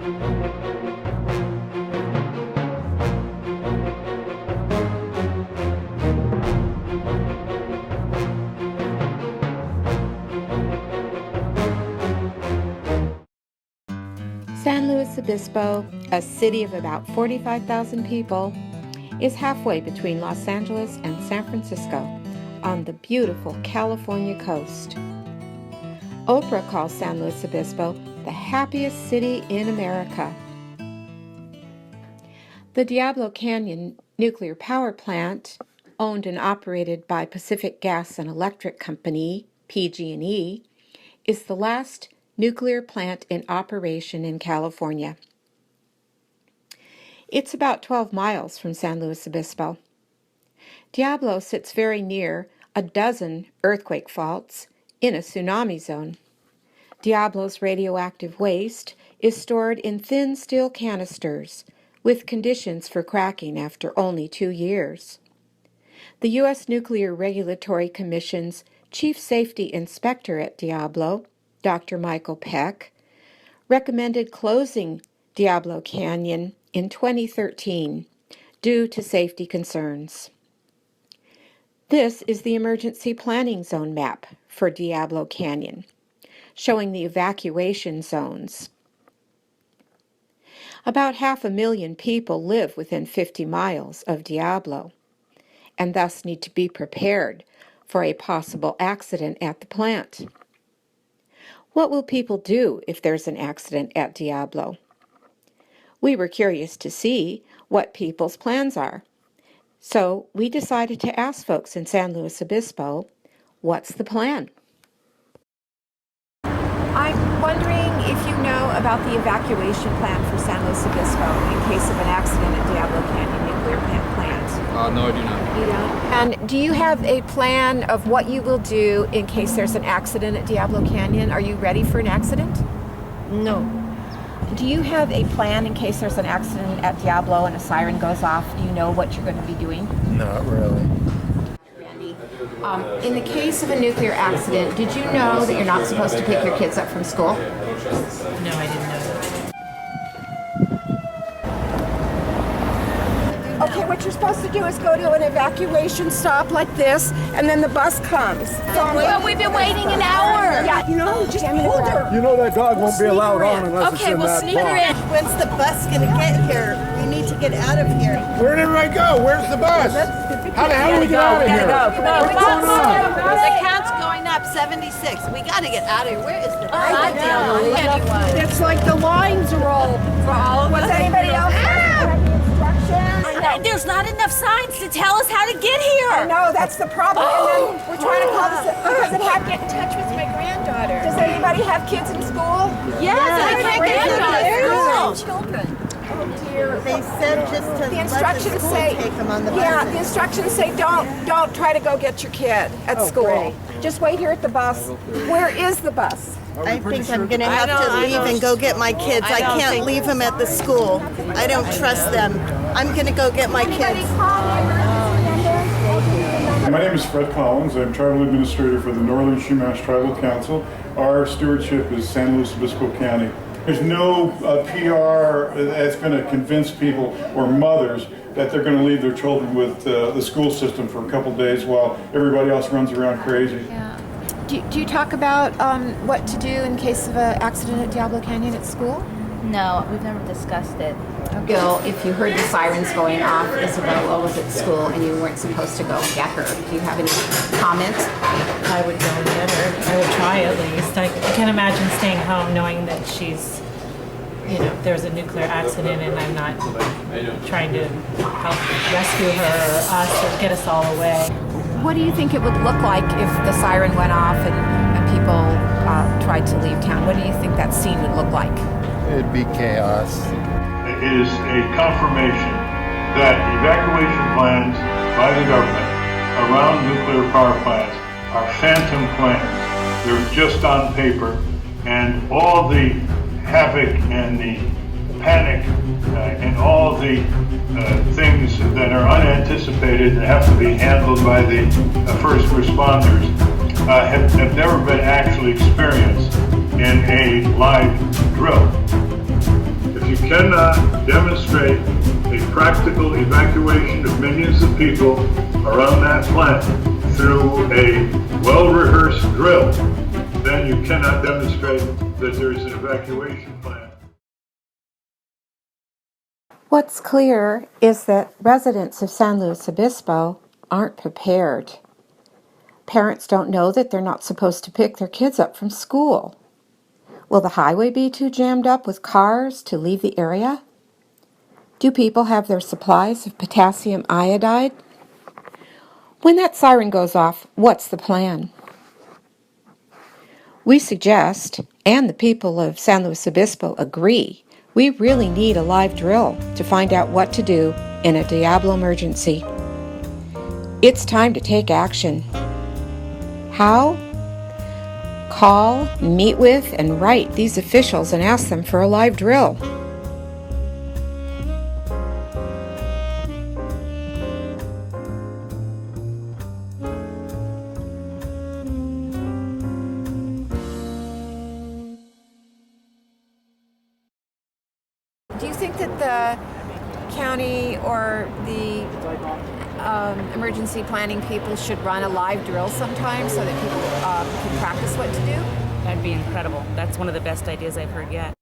San Luis Obispo, a city of about 45,000 people, is halfway between Los Angeles and San Francisco on the beautiful California coast. Oprah calls San Luis Obispo the happiest city in America. The Diablo Canyon Nuclear Power Plant, owned and operated by Pacific Gas and Electric Company, PG&E, is the last nuclear plant in operation in California. It's about 12 miles from San Luis Obispo. Diablo sits very near a dozen earthquake faults in a tsunami zone. Diablo's radioactive waste is stored in thin steel canisters with conditions for cracking after only 2 years. The U.S. Nuclear Regulatory Commission's Chief Safety Inspector at Diablo, Dr. Michael Peck, recommended closing Diablo Canyon in 2013 due to safety concerns. This is the emergency planning zone map for Diablo Canyon, showing the evacuation zones. About 500,000 people live within 50 miles of Diablo, and thus need to be prepared for a possible accident at the plant. What will people do if there's an accident at Diablo? We were curious to see what people's plans are. So we decided to ask folks in San Luis Obispo, what's the plan? I'm wondering if you know about the evacuation plan for San Luis Obispo in case of an accident at Diablo Canyon Nuclear Plant. No, I do not. You don't? And do you have a plan of what you will do in case there's an accident at Diablo Canyon? Are you ready for an accident? No. Do you have a plan in case there's an accident at Diablo and a siren goes off? Do you know what you're going to be doing? Not really. In the case of a nuclear accident, did you know that you're not supposed to pick your kids up from school? No, I didn't know that. Okay, what you're supposed to do is go to an evacuation stop like this, and then the bus comes. Well, we've been waiting an hour. Yeah, just hold her. You know that dog won't be allowed on unless it's Okay, in we'll that sneak her box. in. When's the bus gonna get here? We need to get out of here. Where did everybody go? Where's the bus? How the hell do we get out of here? What's going on? The count's going up 76. We gotta get out of here. Where is the bus? I don't know anyone. It's like the lines are all. For all of Was us. anybody else have any instructions? There's not enough signs to tell us how to get here. No, that's the problem. And then we're trying to call this because it had to get in touch with my granddaughter. Does anybody have kids in school? Yes, I can't get to school. Children. Oh dear. They said just to The let the instructions school say, take them on the yeah, buses. the instructions say don't try to go get your kid at school. great. Just wait here at the bus. Where is the bus? I think I'm gonna have to leave and go get my kids. I can't leave them at the school. I don't trust them. I'm gonna go get my kids. My name is Fred Collins. I'm Tribal Administrator for the Northern Chumash Tribal Council. Our stewardship is San Luis Obispo County. There's no PR that's going to convince people or mothers that they're going to leave their children with the school system for a couple days while everybody else runs around crazy. Yeah. Do you talk about what to do in case of an accident at Diablo Canyon at school? No, we've never discussed it. Gil, if you heard the sirens going off, Isabella was at school and you weren't supposed to go get her. Do you have any comments? I would go and get her. I would try at least. I can't imagine staying home knowing that she's, there's a nuclear accident and I'm not trying to help rescue her or us or get us all away. What do you think it would look like if the siren went off and people tried to leave town? What do you think that scene would look like? It'd be chaos. It is a confirmation that evacuation plans by the government around nuclear power plants are phantom plans. They're just on paper, and all the havoc and the panic and all the things that are unanticipated that have to be handled by the first responders have never been actually experienced in a live drill. The cannot demonstrate a practical evacuation of millions of people around that plant through a well-rehearsed drill, then you cannot demonstrate that there is an evacuation plan. What's clear is that residents of San Luis Obispo aren't prepared. Parents don't know that they're not supposed to pick their kids up from school. Will the highway be too jammed up with cars to leave the area? Do people have their supplies of potassium iodide? When that siren goes off, what's the plan? We suggest, and the people of San Luis Obispo agree, we really need a live drill to find out what to do in a Diablo emergency. It's time to take action. How? Call, meet with, and write these officials and ask them for a live drill. Do you think that the county or the emergency planning people should run a live drill sometime so that people can practice what to do? That'd be incredible. That's one of the best ideas I've heard yet.